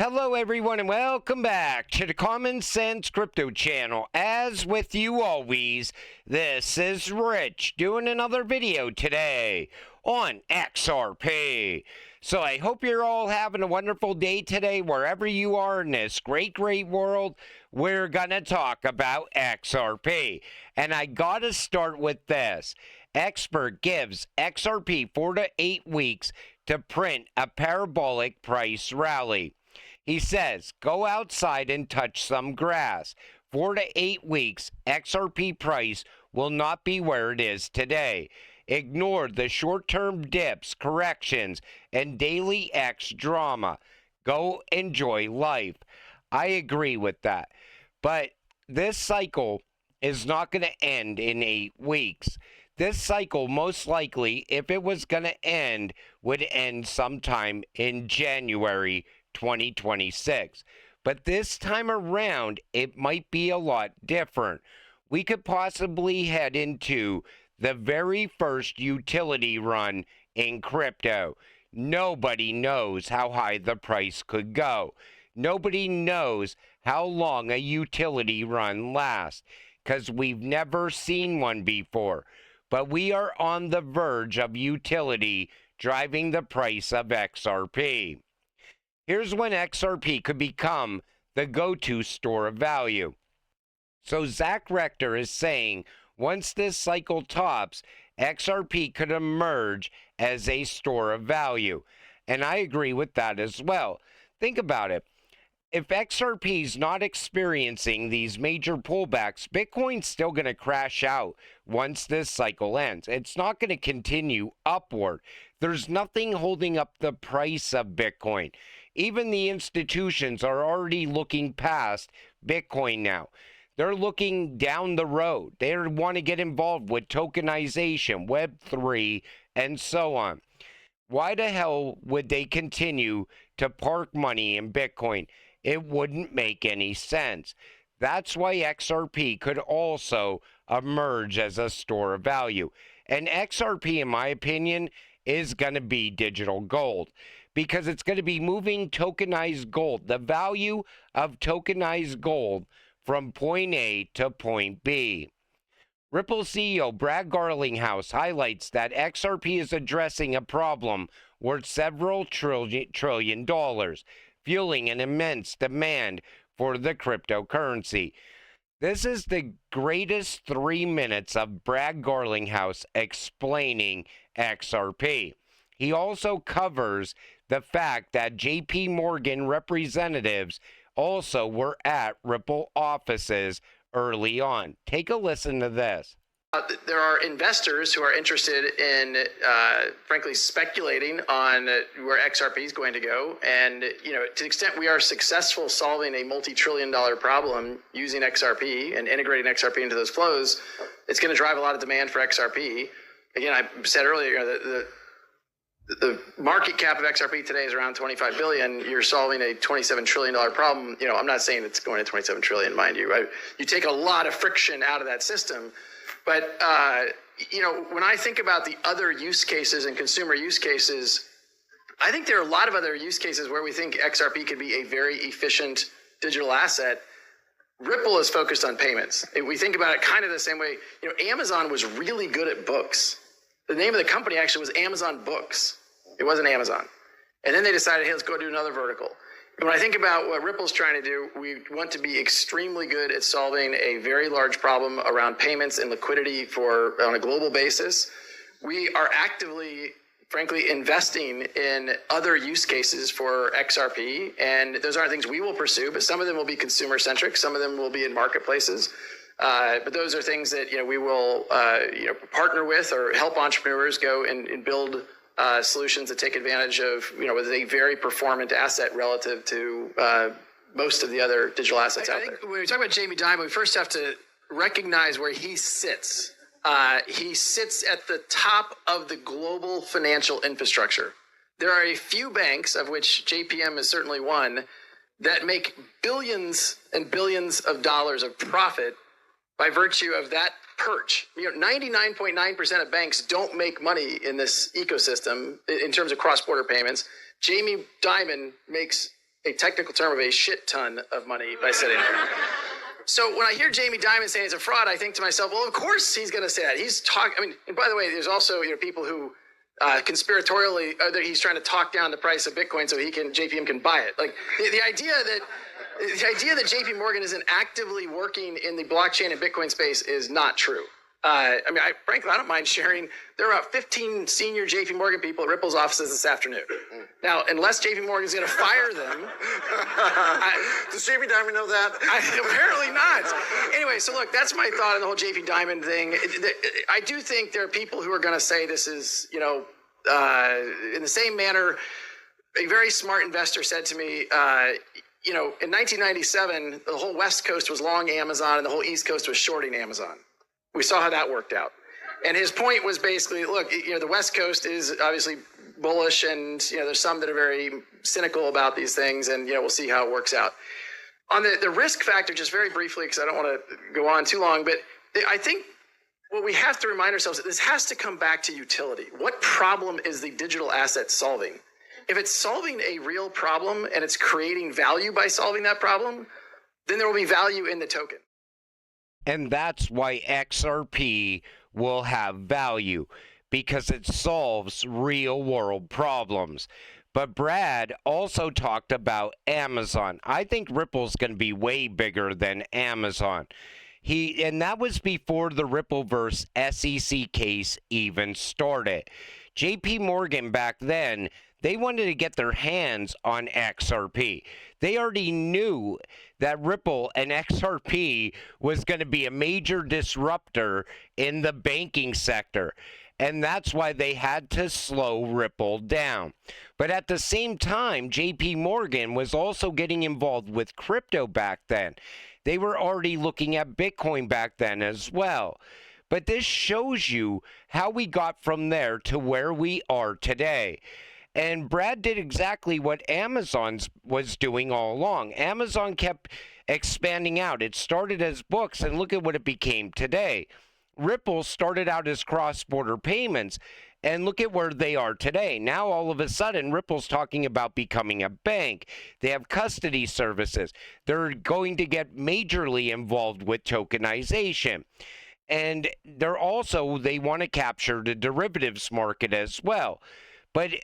Hello everyone and welcome back to the Common Sense Crypto channel. As with you always, this is Rich doing another video today on XRP. So I hope you're all having a wonderful day today wherever you are in this great world. We're gonna talk about XRP. And I gotta start with this. Expert gives XRP 4 to 8 weeks to print a parabolic price rally. He says, go outside and touch some grass. 4 to 8 weeks, XRP price will not be where it is today. Ignore the short-term dips, corrections, and daily X drama. Go enjoy life. I agree with that. But this cycle is not going to end in 8 weeks. This cycle, most likely, if it was going to end, would end sometime in January 2026. But this time around, it might be a lot different. We could possibly head into the very first utility run in crypto. Nobody knows how high the price could go. Nobody knows how long a utility run lasts, because we've never seen one before. But we are on the verge of utility driving the price of XRP. Here's when XRP could become the go-to store of value. So Zach Rector is saying once this cycle tops, XRP could emerge as a store of value. And I agree with that as well. Think about it. If XRP is not experiencing these major pullbacks, Bitcoin's still going to crash out once this cycle ends. It's not going to continue upward. There's nothing holding up the price of Bitcoin. Even the institutions are already looking past Bitcoin now. They're looking down the road. They want to get involved with tokenization, Web3, and so on. Why the hell would they continue to park money in Bitcoin? It wouldn't make any sense. That's why XRP could also emerge as a store of value. And XRP, in my opinion, is going to be digital gold, because it's going to be moving tokenized gold, the value of tokenized gold, from point A to point B. Ripple CEO Brad Garlinghouse highlights that XRP is addressing a problem worth several trillion dollars, fueling an immense demand for the cryptocurrency. This is the greatest 3 minutes of Brad Garlinghouse explaining XRP. He also covers the fact that JP Morgan representatives also were at Ripple offices early on. Take a listen to this. There are investors who are interested in, frankly, speculating on where XRP is going to go. And, to the extent we are successful solving a multi-trillion-dollar problem using XRP and integrating XRP into those flows, it's going to drive a lot of demand for XRP. Again, I said earlier that the market cap of XRP today is around 25 billion. You're solving a $27 trillion problem. I'm not saying it's going to 27 trillion, mind you. You take a lot of friction out of that system. But, when I think about the other use cases and consumer use cases, I think there are a lot of other use cases where we think XRP could be a very efficient digital asset. Ripple is focused on payments. If we think about it kind of the same way, Amazon was really good at books. The name of the company actually was Amazon Books. It wasn't Amazon. And then they decided, hey, let's go do another vertical. When I think about what Ripple's trying to do, we want to be extremely good at solving a very large problem around payments and liquidity on a global basis. We are actively, frankly, investing in other use cases for XRP, and those aren't things we will pursue, but some of them will be consumer-centric, some of them will be in marketplaces. But those are things that we will partner with or help entrepreneurs go and build solutions that take advantage of, with a very performant asset relative to most of the other digital assets out there. When we talk about Jamie Dimon, we first have to recognize where he sits. He sits at the top of the global financial infrastructure. There are a few banks, of which JPM is certainly one, that make billions and billions of dollars of profit by virtue of that perch. 99.9% of banks don't make money in this ecosystem in terms of cross-border payments. Jamie Dimon makes a technical term of a shit ton of money by sitting there. So when I hear Jamie Dimon saying it's a fraud, I think to myself, well, of course he's going to say that. He's talking. I mean, and by the way, there's also people who conspiratorially he's trying to talk down the price of Bitcoin so JPM can buy it. Like the idea that JP Morgan isn't actively working in the blockchain and Bitcoin space is not true. Frankly, I don't mind sharing. There are about 15 senior JP Morgan people at Ripple's offices this afternoon. Now, unless JP Morgan's going to fire them. Does JP Dimon know that? Apparently not. Anyway, so look, that's my thought on the whole JP Dimon thing. I do think there are people who are going to say this is, in the same manner, a very smart investor said to me, in 1997, the whole West Coast was long Amazon and the whole East Coast was shorting Amazon. We saw how that worked out. And his point was basically, look, the West Coast is obviously bullish and, there's some that are very cynical about these things and, we'll see how it works out. On the risk factor, just very briefly, because I don't want to go on too long, but I think what we have to remind ourselves that this has to come back to utility. What problem is the digital asset solving? If it's solving a real problem and it's creating value by solving that problem, then there will be value in the token. And that's why XRP will have value, because it solves real-world problems. But Brad also talked about Amazon. I think Ripple's going to be way bigger than Amazon. And that was before the Rippleverse SEC case even started. JP Morgan back then, they wanted to get their hands on XRP. They already knew that Ripple and XRP was going to be a major disruptor in the banking sector. And that's why they had to slow Ripple down. But at the same time, JP Morgan was also getting involved with crypto back then. They were already looking at Bitcoin back then as well. But this shows you how we got from there to where we are today. And Brad did exactly what Amazon was doing all along. Amazon kept expanding out. It started as books, and look at what it became today. Ripple started out as cross-border payments, and look at where they are today. Now, all of a sudden, Ripple's talking about becoming a bank. They have custody services. They're going to get majorly involved with tokenization. And they want to capture the derivatives market as well. But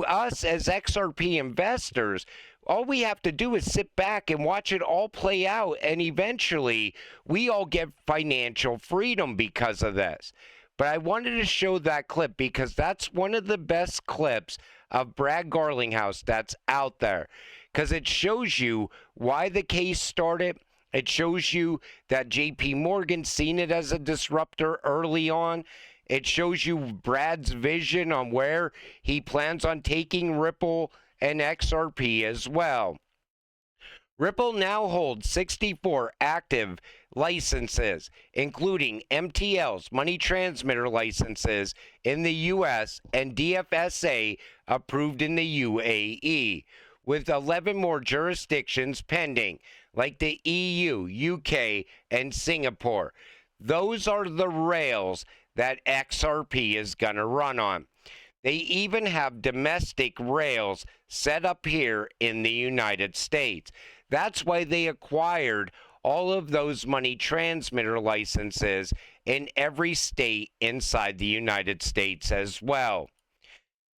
us as XRP investors, all we have to do is sit back and watch it all play out, and eventually we all get financial freedom because of this. But I wanted to show that clip because that's one of the best clips of Brad Garlinghouse that's out there, because it shows you why the case started. It shows you that JP Morgan seen it as a disruptor early on. It shows you Brad's vision on where he plans on taking Ripple and XRP as well. Ripple now holds 64 active licenses, including MTLs, money transmitter licenses in the U.S. and DFSA approved in the UAE, with 11 more jurisdictions pending, like the EU, UK, and Singapore. Those are the rails that XRP is going to run on. They even have domestic rails set up here in the United States. That's why they acquired all of those money transmitter licenses in every state inside the United States as well.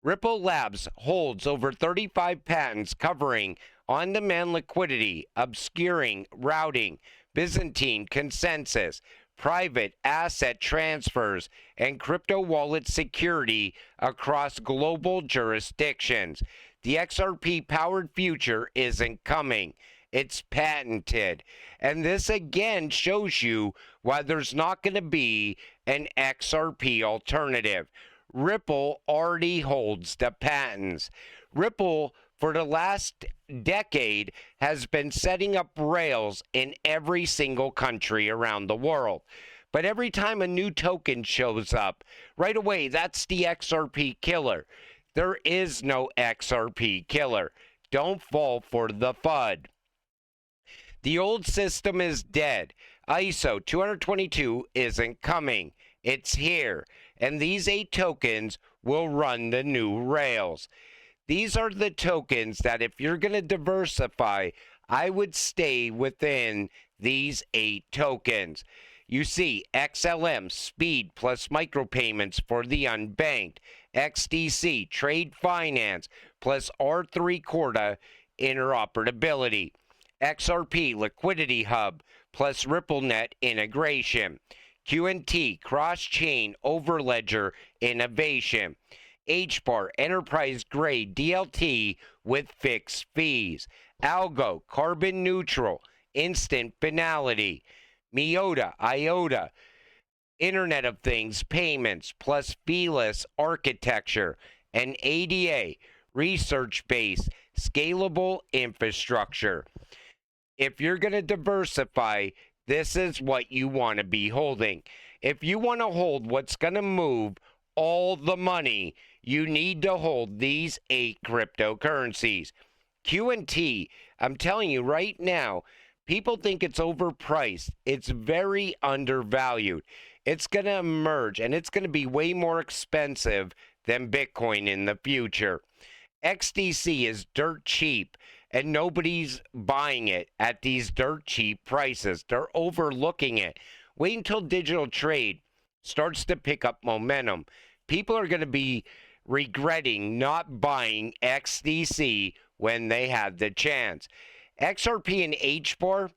Ripple Labs holds over 35 patents covering on-demand liquidity, obscuring, routing, Byzantine consensus, private asset transfers, and crypto wallet security across global jurisdictions. The XRP-powered future isn't coming. It's patented. And this again shows you why there's not going to be an XRP alternative. Ripple already holds the patents. Ripple, for the last decade, has been setting up rails in every single country around the world. But every time a new token shows up, right away, that's the XRP killer. There is no XRP killer. Don't fall for the FUD. The old system is dead. ISO 222 isn't coming. It's here. And these 8 tokens will run the new rails. These are the tokens that if you're going to diversify, I would stay within these 8 tokens. You see XLM, speed plus micropayments for the unbanked. XDC, trade finance plus R3 Corda interoperability. XRP, liquidity hub plus RippleNet integration. QNT, cross-chain overledger innovation. HBAR, enterprise-grade DLT with fixed fees. Algo, carbon neutral, instant finality. Miota, IOTA, Internet of Things payments plus feeless architecture. And ADA, research-based, scalable infrastructure. If you're going to diversify, this is what you want to be holding. If you want to hold what's going to move all the money, you need to hold these 8 cryptocurrencies. QNT, I'm telling you right now, people think it's overpriced. It's very undervalued. It's going to emerge, and it's going to be way more expensive than Bitcoin in the future. XDC is dirt cheap, and nobody's buying it at these dirt cheap prices. They're overlooking it. Wait until digital trade starts to pick up momentum. People are going to be regretting not buying XDC when they had the chance. XRP and HBAR,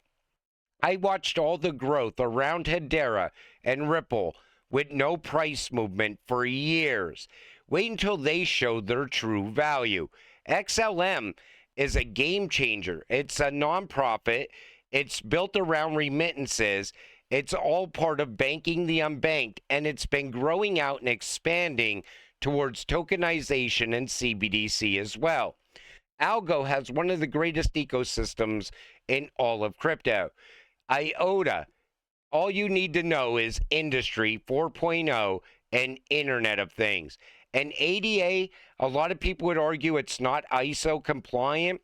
I watched all the growth around Hedera and Ripple with no price movement for years. Wait until they show their true value. XLM is a game changer. It's a nonprofit. It's built around remittances. It's all part of banking the unbanked, and it's been growing out and expanding towards tokenization and CBDC as well. Algo has one of the greatest ecosystems in all of crypto. IOTA, all you need to know is Industry 4.0 and Internet of Things. And ADA, a lot of people would argue it's not ISO compliant.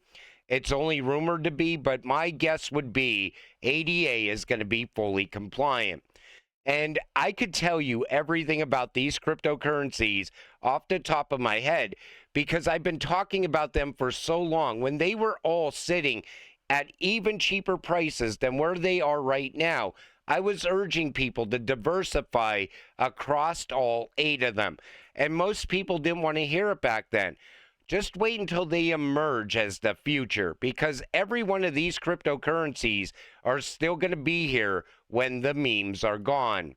It's only rumored to be, but my guess would be ADA is going to be fully compliant. And I could tell you everything about these cryptocurrencies off the top of my head because I've been talking about them for so long. When they were all sitting at even cheaper prices than where they are right now, I was urging people to diversify across all 8 of them. And most people didn't want to hear it back then. Just wait until they emerge as the future, because every one of these cryptocurrencies are still going to be here when the memes are gone.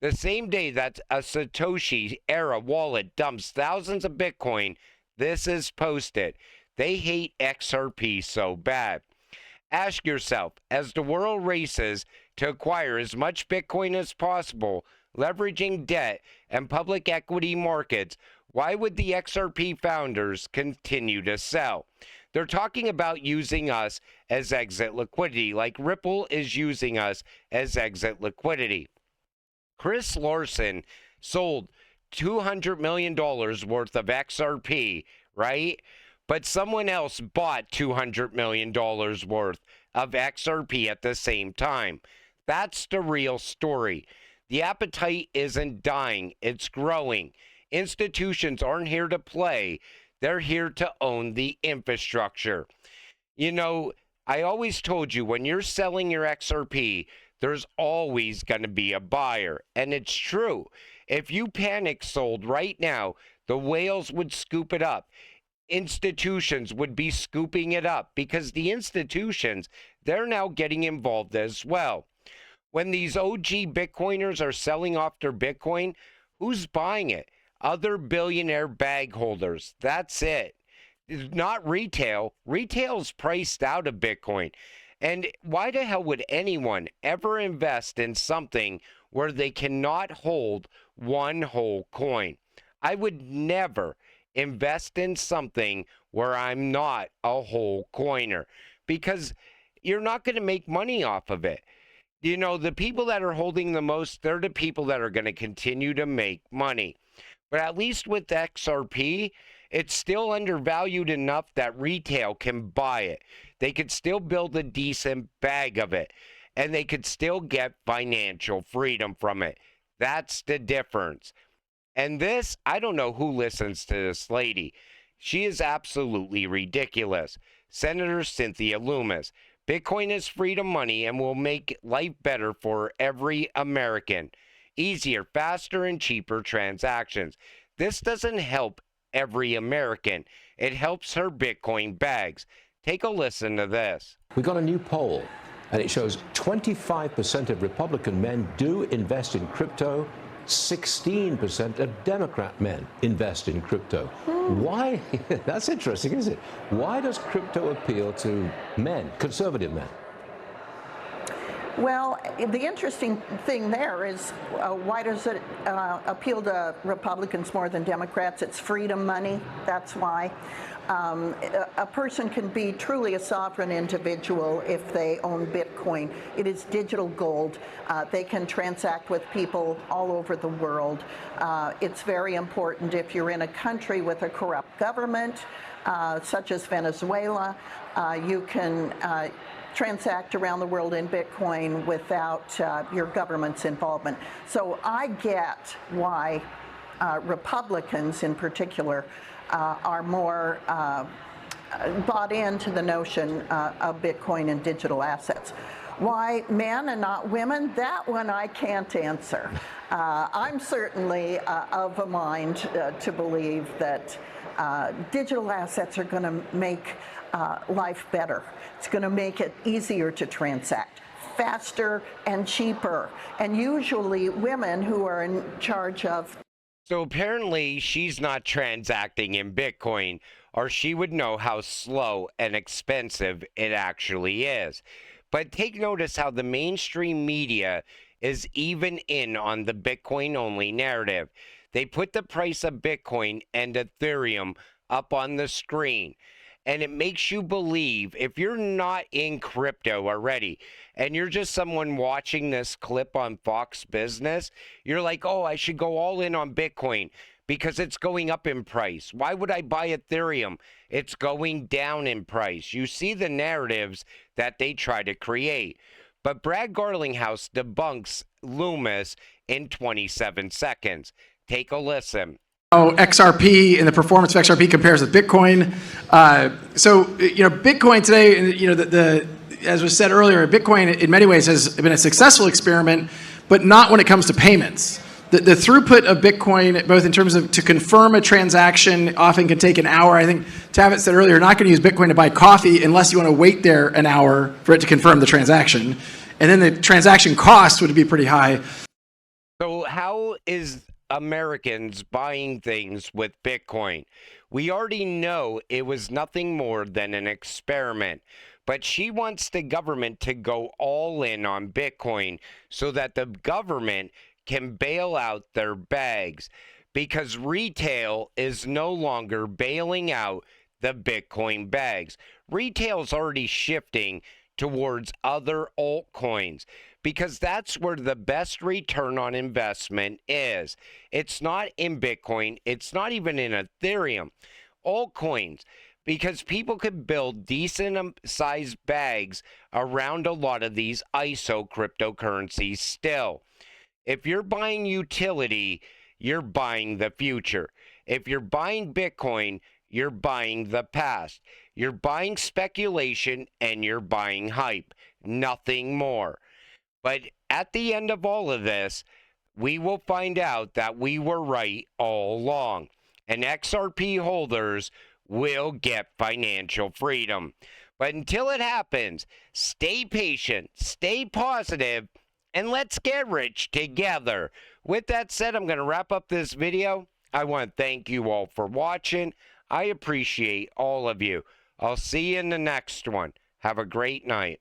The same day that a Satoshi era wallet dumps thousands of Bitcoin, this is posted. They hate XRP so bad. Ask yourself, as the world races to acquire as much Bitcoin as possible, leveraging debt and public equity markets, why would the XRP founders continue to sell? They're talking about using us as exit liquidity, like Ripple is using us as exit liquidity. Chris Larson sold $200 million worth of XRP, right? But someone else bought $200 million worth of XRP at the same time. That's the real story. The appetite isn't dying, it's growing. Institutions aren't here to play. They're here to own the infrastructure. You know, I always told you when you're selling your XRP, there's always going to be a buyer. And it's true. If you panic sold right now, the whales would scoop it up. Institutions would be scooping it up because the institutions, they're now getting involved as well. When these OG Bitcoiners are selling off their Bitcoin, who's buying it? Other billionaire bag holders. That's it. It's not retail. Retail's priced out of Bitcoin. And why the hell would anyone ever invest in something where they cannot hold one whole coin? I would never invest in something where I'm not a whole coiner because you're not going to make money off of it. You know, the people that are holding the most, they're the people that are going to continue to make money. But at least with XRP, it's still undervalued enough that retail can buy it. They could still build a decent bag of it, and they could still get financial freedom from it. That's the difference. And this, I don't know who listens to this lady. She is absolutely ridiculous. Senator Cynthia Loomis. Bitcoin is freedom money and will make life better for every American. Easier, faster, and cheaper transactions. This doesn't help every American. It helps her Bitcoin bags. Take a listen to this. We got a new poll, and it shows 25% of Republican men do invest in crypto. 16% of Democrat men invest in crypto. Why? That's interesting, isn't it? Why does crypto appeal to men, conservative men? Well, the interesting thing there is why does it appeal to Republicans more than Democrats? It's freedom money. That's why. A person can be truly a sovereign individual if they own Bitcoin. It is digital gold. They can transact with people all over the world. It's very important if you're in a country with a corrupt government, such as Venezuela. You can transact around the world in Bitcoin without your government's involvement. So I get why Republicans in particular are more bought into the notion of Bitcoin and digital assets. Why men and not women? That one I can't answer. I'm certainly of a mind to believe that digital assets are going to make life better. It's going to make it easier to transact, faster and cheaper. And usually women who are in charge of. So apparently she's not transacting in Bitcoin, or she would know how slow and expensive it actually is. But take notice how the mainstream media is even in on the Bitcoin-only narrative. They put the price of Bitcoin and Ethereum up on the screen. And it makes you believe, if you're not in crypto already, and you're just someone watching this clip on Fox Business, you're like, oh, I should go all in on Bitcoin because it's going up in price. Why would I buy Ethereum? It's going down in price. You see the narratives that they try to create. But Brad Garlinghouse debunks Loomis in 27 seconds. Take a listen. How XRP and the performance of XRP compares with Bitcoin. Bitcoin today, as was said earlier, Bitcoin in many ways has been a successful experiment, but not when it comes to payments. The throughput of Bitcoin, both in terms of to confirm a transaction, often can take an hour. I think Tavis said earlier, you're not going to use Bitcoin to buy coffee unless you want to wait there an hour for it to confirm the transaction. And then the transaction cost would be pretty high. So how is Americans buying things with Bitcoin? We already know it was nothing more than an experiment, but she wants the government to go all in on Bitcoin so that the government can bail out their bags, because retail is no longer bailing out the Bitcoin bags. Retail's already shifting towards other altcoins, because that's where the best return on investment is. It's not in Bitcoin. It's not even in Ethereum. Altcoins, because people could build decent sized bags around a lot of these ISO cryptocurrencies still. If you're buying utility, you're buying the future. If you're buying Bitcoin, you're buying the past. You're buying speculation and you're buying hype. Nothing more. But at the end of all of this, we will find out that we were right all along. And XRP holders will get financial freedom. But until it happens, stay patient, stay positive, and let's get rich together. With that said, I'm going to wrap up this video. I want to thank you all for watching. I appreciate all of you. I'll see you in the next one. Have a great night.